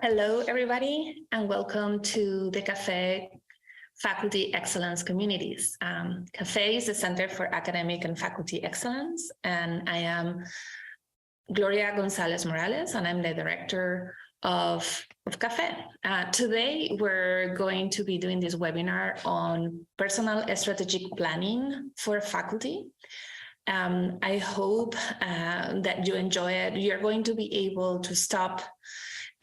Hello, everybody, and welcome to the CAFE Faculty Excellence Communities. CAFE is the Center for Academic and Faculty Excellence, and I am Gloria Gonza lez-Morales, and I'm the director of CAFE. Today, we're going to be doing this webinar on personal strategic planning for faculty. I hope that you enjoy it. You're going to be able to stop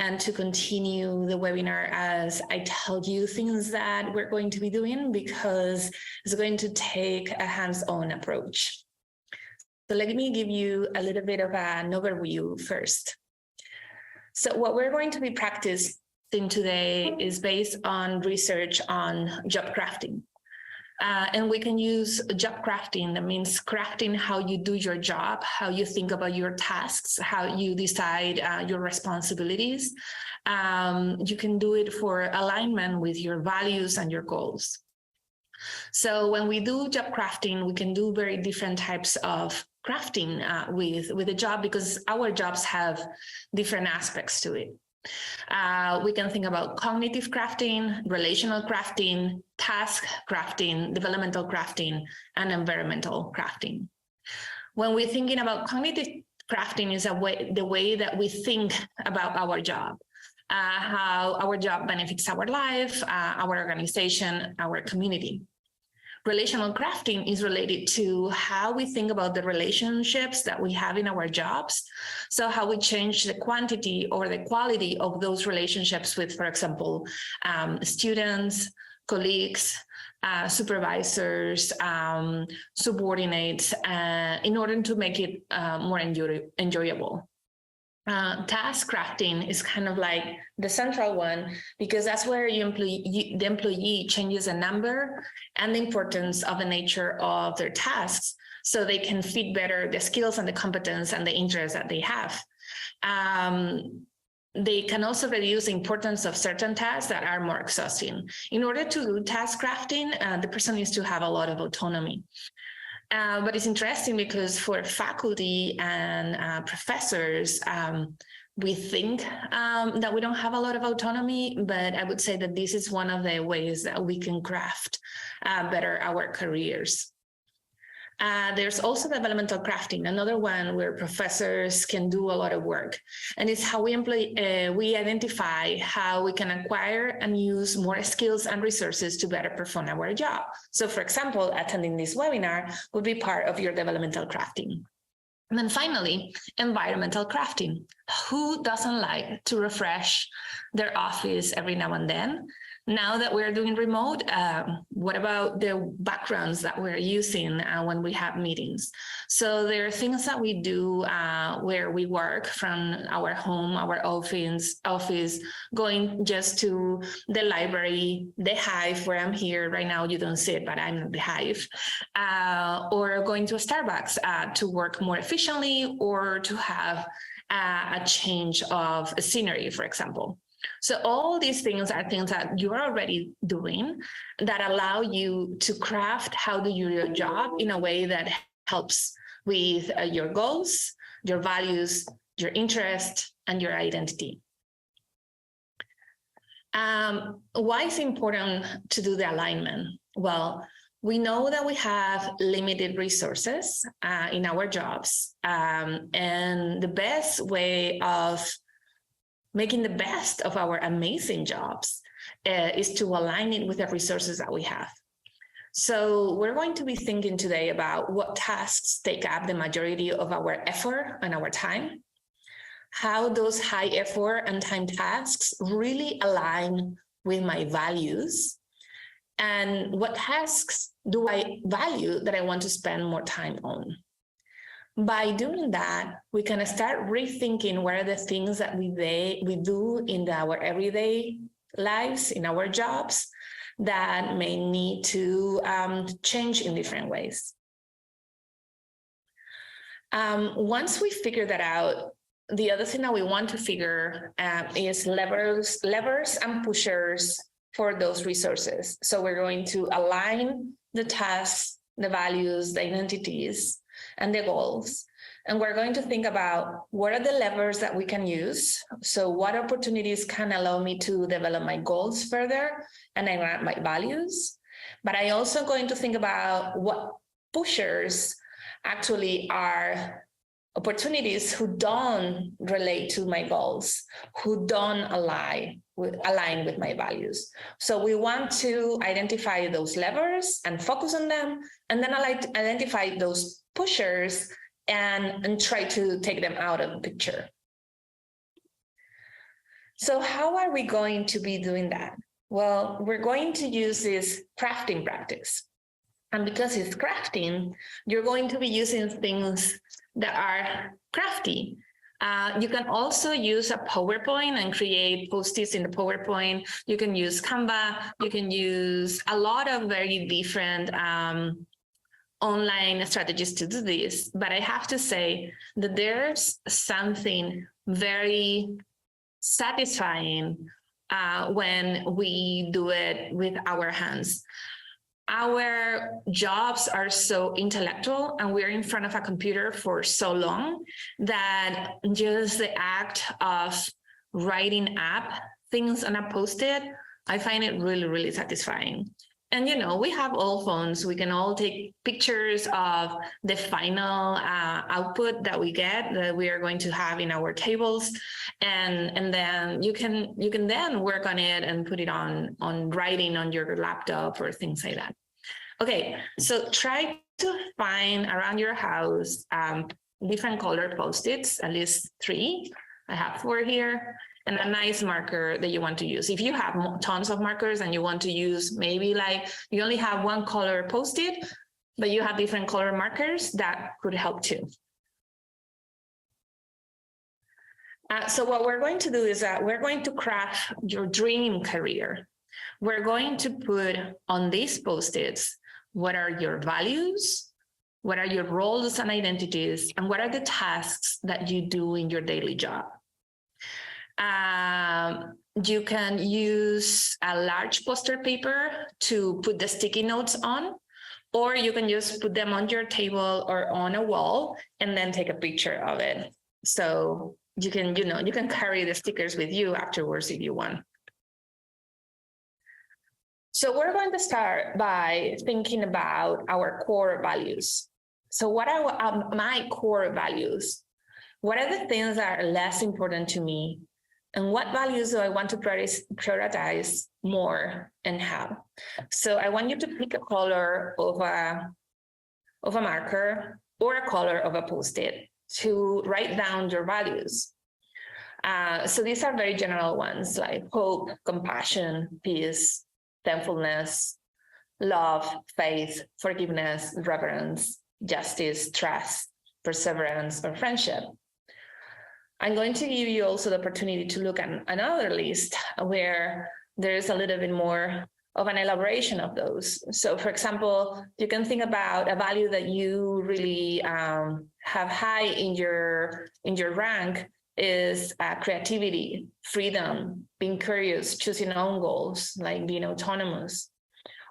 and to continue the webinar as I tell you things that we're going to be doing, because it's going to take a hands-on approach. So let me give you a little bit of an overview first. So what we're going to be practicing today is based on research on job crafting. And we can use job crafting. That means crafting how you do your job, how you think about your tasks, how you decide your responsibilities. You can do it for alignment with your values and your goals. So when we do job crafting, we can do very different types of crafting with the job, because our jobs have different aspects to it. We can think about cognitive crafting, relational crafting, task crafting, developmental crafting, and environmental crafting. When we're thinking about cognitive crafting, is the way that we think about our job, how our job benefits our life, our organization, our community. Relational crafting is related to how we think about the relationships that we have in our jobs. So how we change the quantity or the quality of those relationships with, for example, students, colleagues, supervisors, subordinates, in order to make it more enjoyable. Task crafting is kind of like the central one, because that's where the employee changes the number and the importance of the nature of their tasks, so they can fit better the skills and the competence and the interests that they have. They can also reduce the importance of certain tasks that are more exhausting. In order to do task crafting, the person needs to have a lot of autonomy. But it's interesting because for faculty and professors, we think that we don't have a lot of autonomy, but I would say that this is one of the ways that we can craft better our careers. There's also developmental crafting, another one where professors can do a lot of work, and it's how we identify how we can acquire and use more skills and resources to better perform our job. So, for example, attending this webinar would be part of your developmental crafting. And then finally, environmental crafting. Who doesn't like to refresh their office every now and then? Now that we're doing remote, what about the backgrounds that we're using when we have meetings? So there are things that we do where we work from our home, our office, going just to the library, the Hive, where I'm here right now. You don't see it, but I'm at the Hive. Or going to a Starbucks to work more efficiently, or to have a change of scenery, for example. So all these things are things that you're already doing that allow you to craft how to do your job in a way that helps with your goals, your values, your interest, and your identity. Why is it important to do the alignment? Well, we know that we have limited resources in our jobs, and the best way of making the best of our amazing jobs is to align it with the resources that we have. So we're going to be thinking today about what tasks take up the majority of our effort and our time, how those high effort and time tasks really align with my values, and what tasks do I value that I want to spend more time on. By doing that, we can start rethinking what are the things that we do in our everyday lives, in our jobs, that may need to change in different ways. Once we figure that out, the other thing that we want to figure is levers and pushers for those resources. So we're going to align the tasks, the values, the identities, and the goals And we're going to think about what are the levers that we can use. So what opportunities can allow me to develop my goals further and I grant my values. But I also going to think about what pushers actually are opportunities who don't relate to my goals, who don't align with my values. So we want to identify those levers and focus on them, and then identify those pushers and try to take them out of the picture. So how are we going to be doing that? Well, we're going to use this crafting practice. And because it's crafting, you're going to be using things that are crafty. You can also use a PowerPoint and create post-its in the PowerPoint. You can use Canva. You can use a lot of very different online strategies to do this. But I have to say that there's something very satisfying when we do it with our hands. Our jobs are so intellectual and we're in front of a computer for so long that just the act of writing up things on a post-it, I find it really, really satisfying. And, you know, we have all phones. We can all take pictures of the final output that we get, that we are going to have in our tables. And then you can then work on it and put it on writing on your laptop or things like that. Okay, so try to find around your house different color Post-its, at least 3. I have 4 here. And a nice marker that you want to use. If you have tons of markers and you want to use maybe like you only have 1 color Post-it, but you have different color markers, that could help too. So what we're going to do is we're going to craft your dream career. We're going to put on these Post-its what are your values, what are your roles and identities, and what are the tasks that you do in your daily job. You can use a large poster paper to put the sticky notes on, or you can just put them on your table or on a wall and then take a picture of it. So you can, you can carry the stickers with you afterwards if you want. So we're going to start by thinking about our core values. So what are my core values? What are the things that are less important to me? And what values do I want to prioritize more and how? So I want you to pick a color of a marker or a color of a Post-it to write down your values. So these are very general ones like hope, compassion, peace, thankfulness, love, faith, forgiveness, reverence, justice, trust, perseverance, or friendship. I'm going to give you also the opportunity to look at another list where there's a little bit more of an elaboration of those. So for example, you can think about a value that you really have high in your rank is creativity, freedom, being curious, choosing own goals, like being autonomous,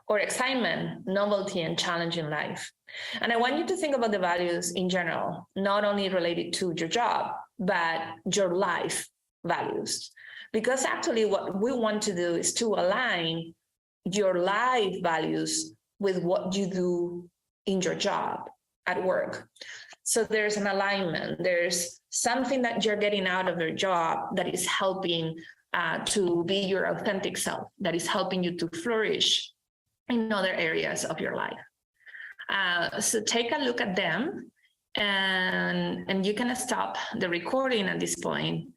or excitement, novelty, and challenge in life. And I want you to think about the values in general, not only related to your job, but your life values. Because actually what we want to do is to align your life values with what you do in your job at work. So there's an alignment. There's something that you're getting out of your job that is helping to be your authentic self, that is helping you to flourish in other areas of your life. So take a look at them, and you can stop the recording at this point,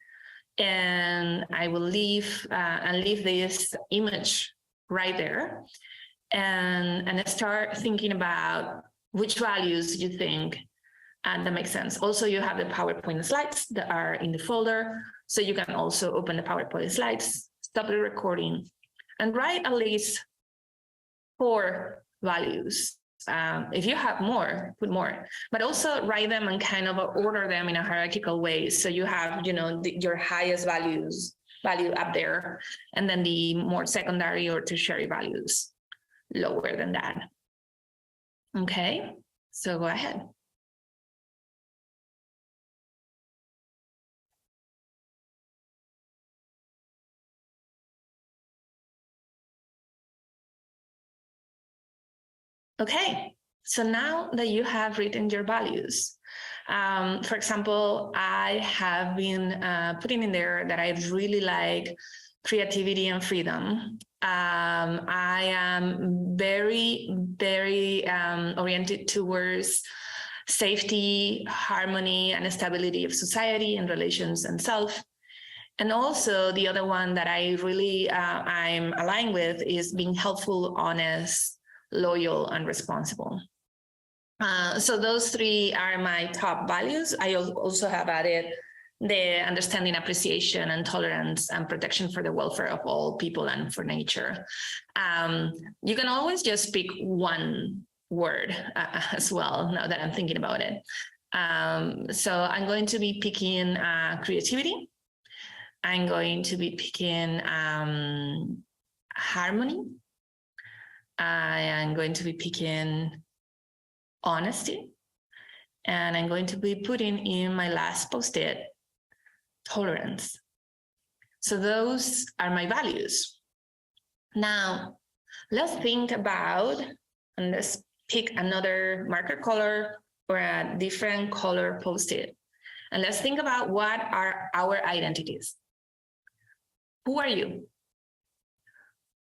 and I will leave this image right there, and start thinking about which values you think that makes sense. Also, you have the PowerPoint slides that are in the folder, so you can also open the PowerPoint slides, stop the recording, and write at least 4 values. If you have more, put more, but also write them and kind of order them in a hierarchical way. So you have, your highest value up there, and then the more secondary or tertiary values lower than that. Okay, so go ahead. Okay, so now that you have written your values, for example, I have been putting in there that I really like creativity and freedom. I am very, very oriented towards safety, harmony, and stability of society and relations and self. And also the other one that I really I'm aligned with is being helpful, honest, loyal, and responsible. So those three are my top values. I also have added the understanding, appreciation, and tolerance and protection for the welfare of all people and for nature. You can always just pick one word as well, now that I'm thinking about it. So I'm going to be picking creativity. I'm going to be picking harmony. I am going to be picking honesty. And I'm going to be putting in my last post-it tolerance. So those are my values. Now, let's think about, and let's pick another marker color or a different color post-it. And let's think about what are our identities. Who are you?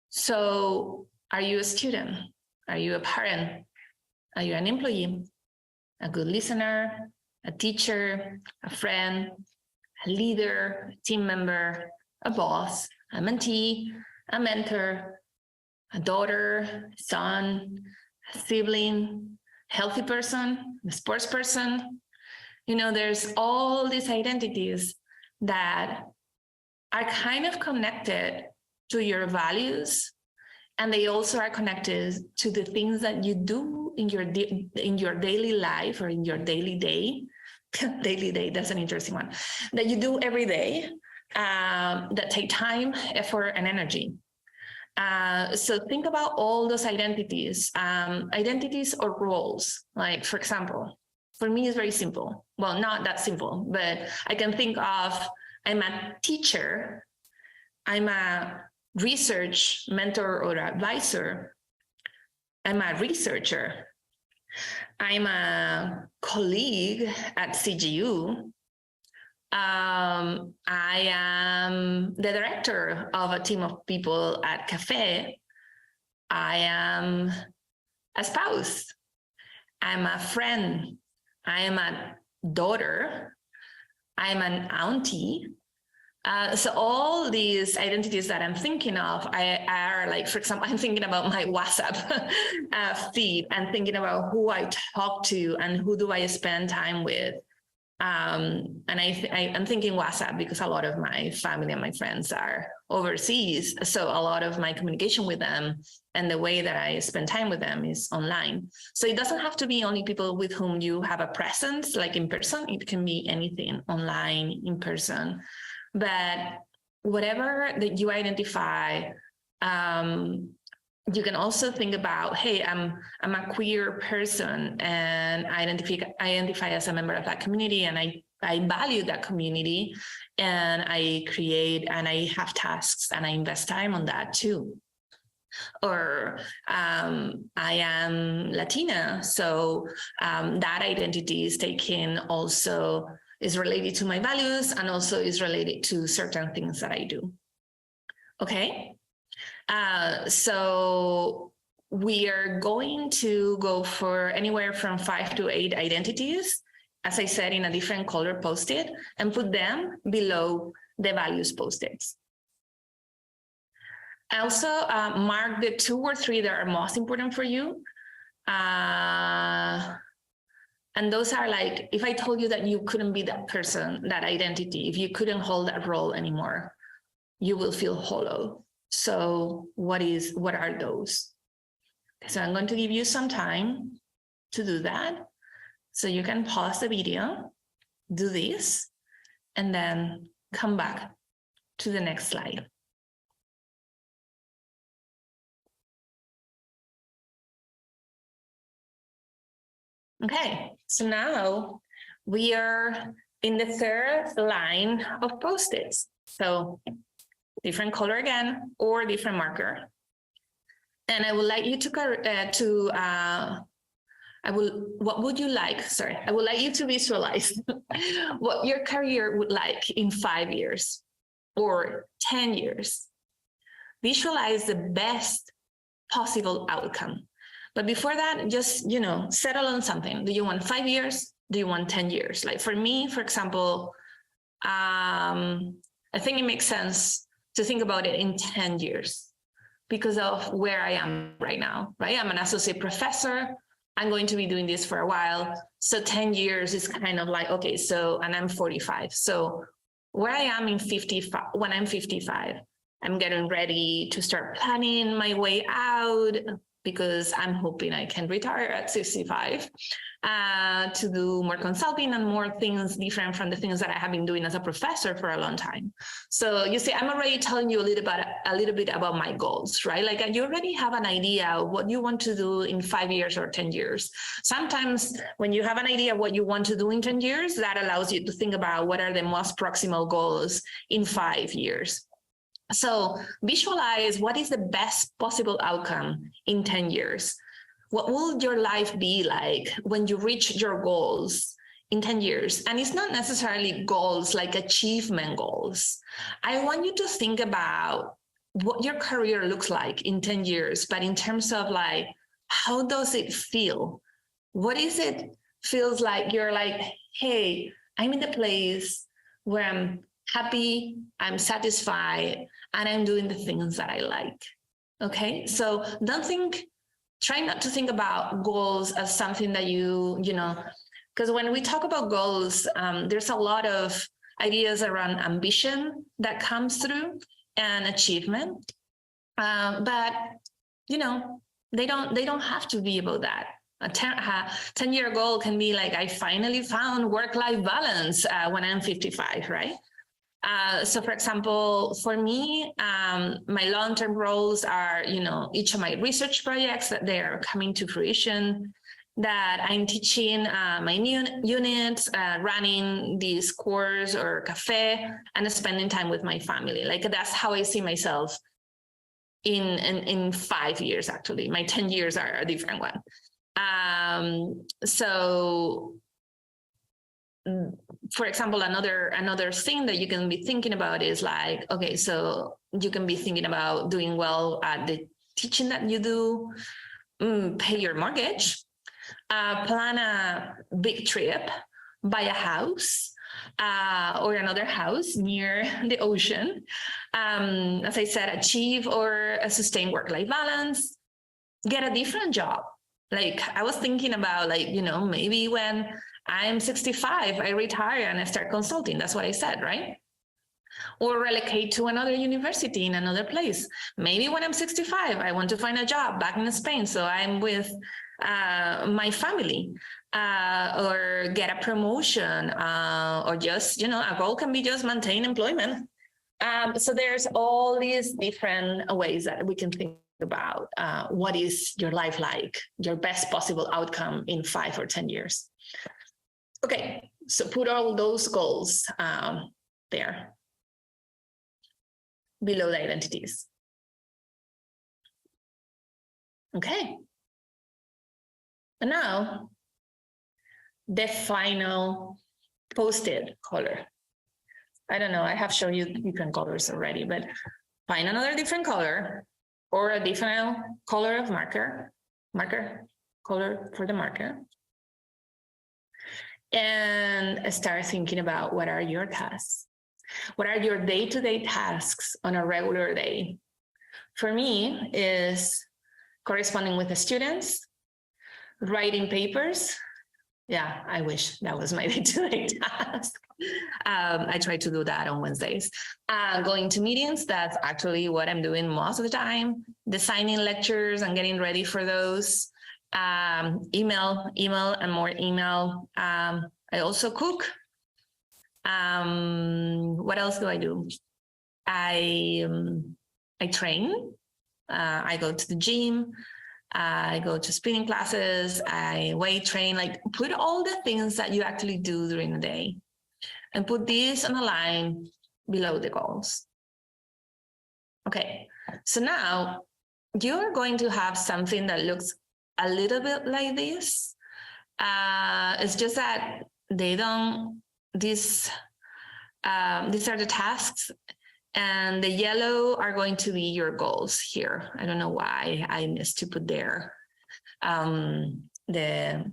So are you a student? Are you a parent? Are you an employee? A good listener, a teacher, a friend, a leader, a team member, a boss, a mentee, a mentor, a daughter, a son, a sibling, a healthy person, a sports person. You know, there's all these identities that are kind of connected to your values, and they also are connected to the things that you do in your daily life or in your daily day. Daily day, that's an interesting one, that you do every day, that take time, effort, and energy. So think about all those identities, identities or roles. Like, for example, for me, it's very simple. Well, not that simple, but I can think of, I'm a teacher, I'm a research mentor or advisor, I'm a researcher, I'm a colleague at CGU, I am the director of a team of people at Cafe, I am a spouse, I'm a friend, I am a daughter, I'm an auntie. So all these identities that I'm thinking of are like, for example, I'm thinking about my WhatsApp feed and thinking about who I talk to and who do I spend time with. And I'm thinking WhatsApp because a lot of my family and my friends are overseas. So a lot of my communication with them and the way that I spend time with them is online. So it doesn't have to be only people with whom you have a presence, like in person. It can be anything, online, in person. But whatever that you identify, you can also think about, hey, I'm a queer person and I identify as a member of that community, and I value that community, and I create and I have tasks and I invest time on that too. Or I am Latina, so that identity is taken also, is related to my values and also is related to certain things that I do. Okay. So we are going to go for anywhere from 5 to 8 identities, as I said, in a different color post-it, and put them below the values post-its. Also, mark the 2 or 3 that are most important for you. And those are like, if I told you that you couldn't be that person, that identity, if you couldn't hold that role anymore, you will feel hollow. So what are those? So I'm going to give you some time to do that. So you can pause the video, do this, and then come back to the next slide. Okay, so now we are in the 3rd line of post-its. So different color again, or different marker. And I would like you what would you like? Sorry, I would like you to visualize what your career would like in 5 years or 10 years. Visualize the best possible outcome. But before that, just, settle on something. Do you want 5 years? Do you want 10 years? Like for me, for example, I think it makes sense to think about it in 10 years because of where I am right now, right? I'm an associate professor. I'm going to be doing this for a while. So 10 years is kind of like, okay, and I'm 45. So where I am when I'm 55, I'm getting ready to start planning my way out because I'm hoping I can retire at 65 to do more consulting and more things different from the things that I have been doing as a professor for a long time. So you see, I'm already telling you a little bit about my goals, right? Like you already have an idea of what you want to do in 5 years or 10 years. Sometimes when you have an idea of what you want to do in 10 years, that allows you to think about what are the most proximal goals in 5 years. So visualize what is the best possible outcome in 10 years. What will your life be like when you reach your goals in 10 years? And it's not necessarily goals like achievement goals. I want you to think about what your career looks like in 10 years, but in terms of like, how does it feel? What is it feels like? You're like, hey, I'm in the place where I'm happy, I'm satisfied, and I'm doing the things that I like. Okay, so try not to think about goals as something that because when we talk about goals, there's a lot of ideas around ambition that comes through and achievement. But they don't have to be about that. A 10-year goal can be like, I finally found work-life balance when I'm 55, right? So for example, for me, my long-term goals are, each of my research projects that they are coming to fruition, that I'm teaching my new units, running this course or cafe, and spending time with my family. Like that's how I see myself in 5 years, actually. My 10 years are a different one. So for example, another thing that you can be thinking about is like, okay, so you can be thinking about doing well at the teaching that you do, pay your mortgage, plan a big trip, buy a house or another house near the ocean. As I said, achieve or sustain work-life balance, get a different job. Like I was thinking about maybe when I'm 65, I retire and I start consulting. That's what I said, right? Or relocate to another university in another place. Maybe when I'm 65, I want to find a job back in Spain. So I'm with my family or get a promotion or just, a goal can be just maintain employment. So there's all these different ways that we can think about what is your life like, your best possible outcome in 5 or 10 years. Okay, so put all those goals there below the identities. Okay. And now the final post-it color. I don't know, I have shown you different colors already, but find another different color or a different color of marker color for the marker. And start thinking about what are your tasks? What are your day-to-day tasks on a regular day? For me, is corresponding with the students, writing papers. Yeah, I wish that was my day-to-day task. I try to do that on Wednesdays. Going to meetings, that's actually what I'm doing most of the time. Designing lectures and getting ready for those. Email and more email. I also cook. What else do I do? I train. I go to the gym. I go to spinning classes. I weight train. Like put all the things that you actually do during the day, and put these on a line below the goals. Okay, so now you're going to have something that looks a little bit like this. It's just that they don't, these are the tasks, and the yellow are going to be your goals here. I don't know why I missed to put there the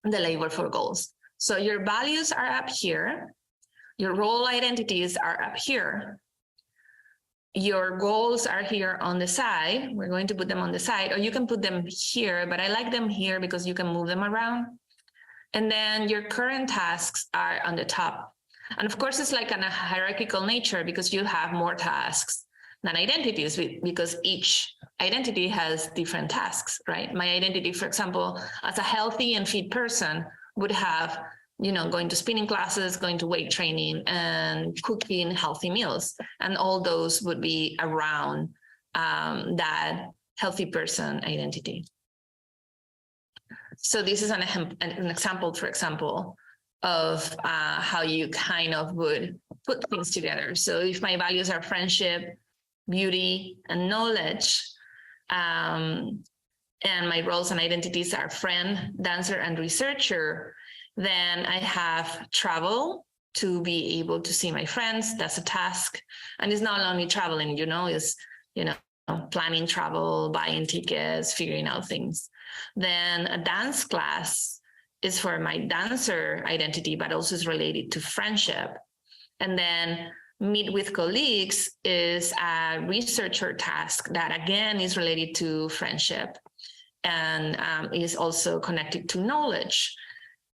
label for goals. So your values are up here. Your role identities are up here. Your goals are here on the side. We're going to put them on the side, or you can put them here, but I like them here because you can move them around. And then your current tasks are on the top. And of course, it's like a hierarchical nature because you have more tasks than identities, because each identity has different tasks, right? My identity, for example, as a healthy and fit person would have, going to spinning classes, going to weight training, and cooking healthy meals. And all those would be around that healthy person identity. So this is an example, for example, of how you kind of would put things together. So if my values are friendship, beauty, and knowledge, and my roles and identities are friend, dancer, and researcher, then I have travel to be able to see my friends. That's a task. And it's not only traveling, it's, planning travel, buying tickets, figuring out things. Then a dance class is for my dancer identity, but also is related to friendship. And then meet with colleagues is a researcher task that again is related to friendship and is also connected to knowledge.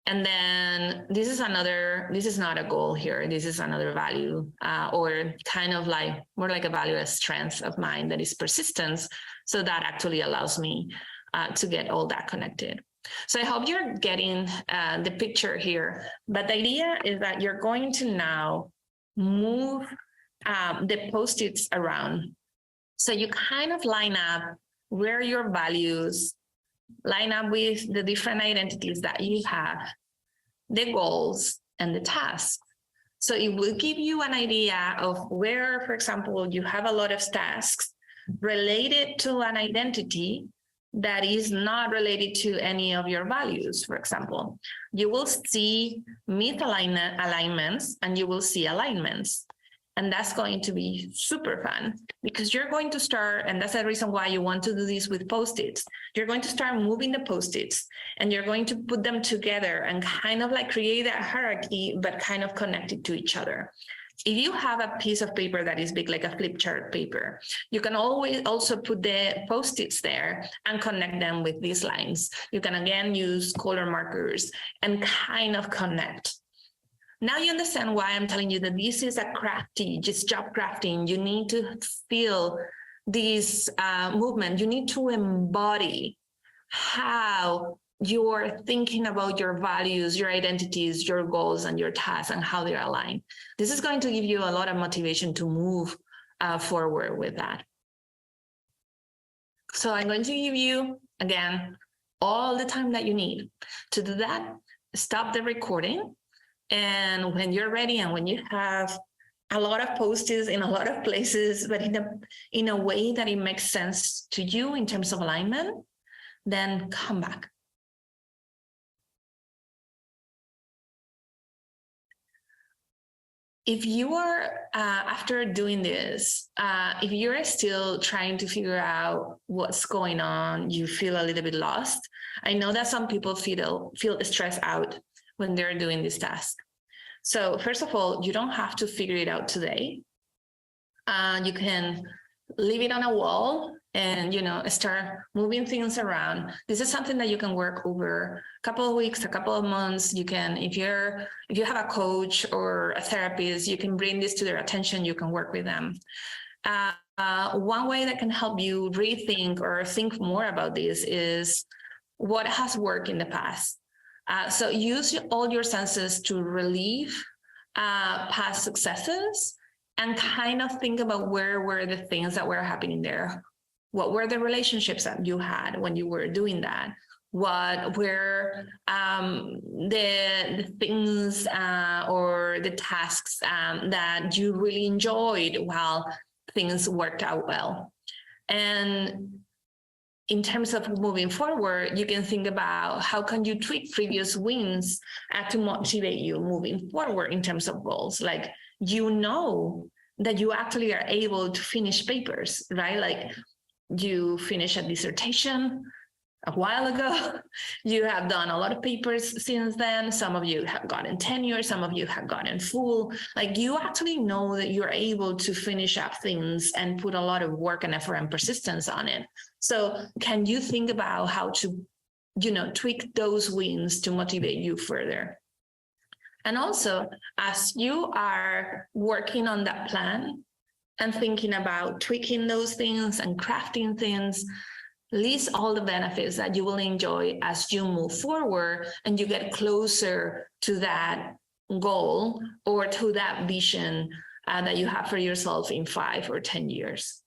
And then this is not a goal here. This is another value or kind of like more like a value as strength of mine that is persistence. So that actually allows me to get all that connected. So I hope you're getting the picture here. But the idea is that you're going to now move the Post-its around. So you kind of line up where your values line up with the different identities that you have, the goals, and the tasks. So it will give you an idea of where, for example, you have a lot of tasks related to an identity that is not related to any of your values, for example. You will see misalignments and you will see alignments. And that's going to be super fun because you're going to start, and that's the reason why you want to do this with Post-its. You're going to start moving the Post-its and you're going to put them together and kind of like create a hierarchy, but kind of connected to each other. If you have a piece of paper that is big, like a flip chart paper, you can always also put the Post-its there and connect them with these lines. You can again use color markers and kind of connect. Now you understand why I'm telling you that this is a just job crafting. You need to feel this movement. You need to embody how you're thinking about your values, your identities, your goals, and your tasks, and how they're aligned. This is going to give you a lot of motivation to move forward with that. So I'm going to give you, again, all the time that you need. To do that, stop the recording. And when you're ready and when you have a lot of Post-its in a lot of places, but in a way that it makes sense to you in terms of alignment, then come back. If you are, after doing this, if you're still trying to figure out what's going on, you feel a little bit lost. I know that some people feel stressed out when they're doing this task. So first of all, you don't have to figure it out today. You can leave it on a wall and, start moving things around. This is something that you can work over a couple of weeks, a couple of months. You can, if you have a coach or a therapist, you can bring this to their attention. You can work with them. One way that can help you rethink or think more about this is what has worked in the past. So use all your senses to relieve past successes and kind of think about where were the things that were happening there. What were the relationships that you had when you were doing that? What were the things or the tasks that you really enjoyed while things worked out well? And in terms of moving forward, you can think about how can you tweak previous wins to motivate you moving forward in terms of goals. Like, you know that you actually are able to finish papers, right? Like, you finish a dissertation a while ago. You have done a lot of papers since then. Some of you have gotten tenure, some of you have gotten full. Like, you actually know that you're able to finish up things and put a lot of work and effort and persistence on it. So can you think about how to, tweak those wins to motivate you further? And also, as you are working on that plan and thinking about tweaking those things and crafting things, list all the benefits that you will enjoy as you move forward and you get closer to that goal or to that vision that you have for yourself in 5 or 10 years.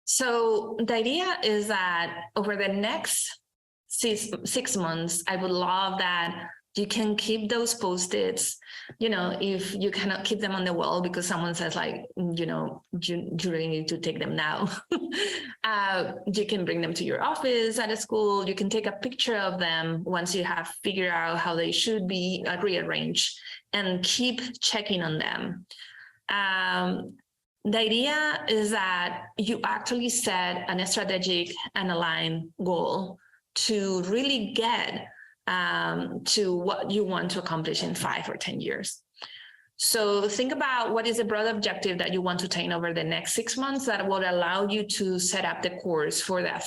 So the idea is that over the next 6 months, I would love that you can keep those Post-its, if you cannot keep them on the wall because someone says like, you really need to take them now. You can bring them to your office at a school. You can take a picture of them once you have figured out how they should be rearranged and keep checking on them. The idea is that you actually set a strategic and aligned goal to really get to what you want to accomplish in 5 or 10 years. So think about what is a broad objective that you want to attain over the next 6 months that will allow you to set up the course for that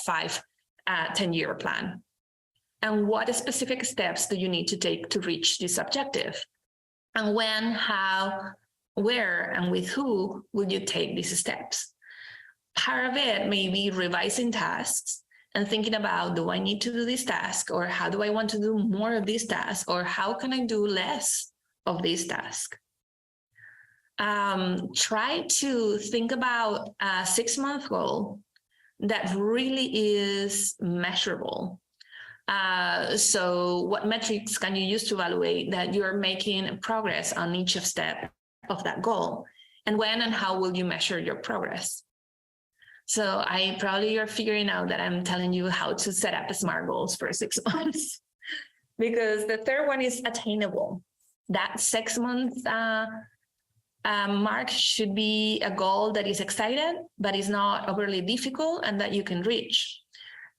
10-year plan. And what specific steps do you need to take to reach this objective? And when, how, where, and with who will you take these steps? Part of it may be revising tasks and thinking about, do I need to do this task? Or how do I want to do more of this task? Or how can I do less of this task? Try to think about a 6-month goal that really is measurable. So what metrics can you use to evaluate that you're making progress on each step of that goal? And when and how will you measure your progress? So you're figuring out that I'm telling you how to set up SMART goals for 6 months, because the third one is attainable. That 6-month mark should be a goal that is excited, but is not overly difficult and that you can reach.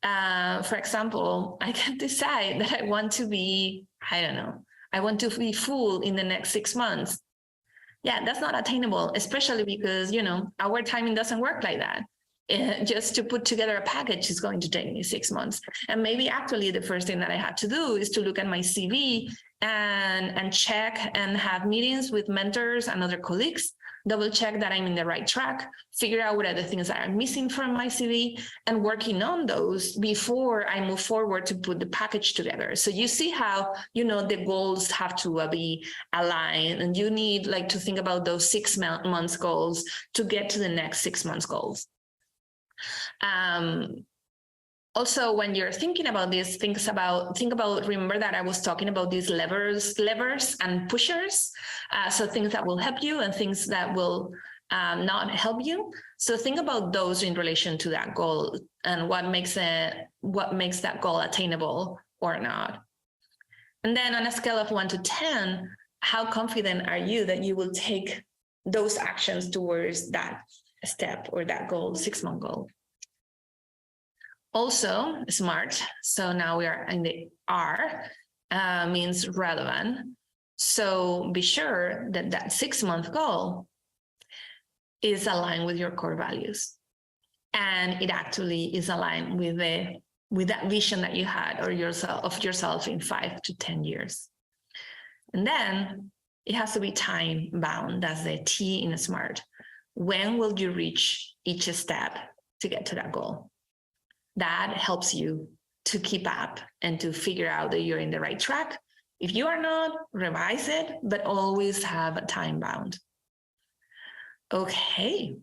For example, I can decide that I want to be, I want to be full in the next 6 months. Yeah, that's not attainable, especially because, our timing doesn't work like that. Just to put together a package is going to take me 6 months. And maybe actually the first thing that I had to do is to look at my CV and check and have meetings with mentors and other colleagues, double check that I'm in the right track, figure out what are the things that are missing from my CV, and working on those before I move forward to put the package together. So you see how, the goals have to be aligned, and you need to think about those 6 months goals to get to the next 6 months goals. Also, when you're thinking about this, think about, remember that I was talking about these levers and pushers. So things that will help you and things that will not help you. So think about those in relation to that goal and what makes that goal attainable or not. And then on a scale of 1 to 10, how confident are you that you will take those actions towards that step or that goal, 6-month goal? Also, SMART. So now we are in the R, means relevant. So be sure that that 6-month goal is aligned with your core values, and it actually is aligned with that vision that you had of yourself in 5 to 10 years. And then it has to be time bound. That's the T in SMART. When will you reach each step to get to that goal? That helps you to keep up and to figure out that you're in the right track. If you are not, revise it, but always have a time bound. Okay,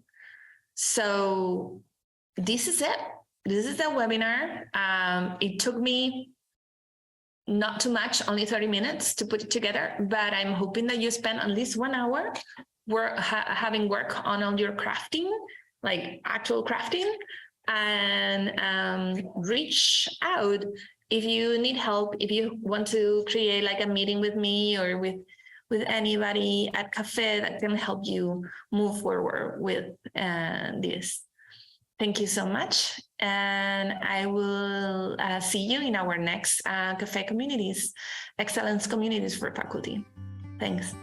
so this is it. This is the webinar. It took me not too much, only 30 minutes to put it together, but I'm hoping that you spend at least 1 hour having work on all your crafting like actual crafting, and reach out if you need help, if you want to create like a meeting with me or with anybody at Cafe that can help you move forward with this. Thank you so much. And I will see you in our next Cafe Communities, Excellence Communities for Faculty. Thanks.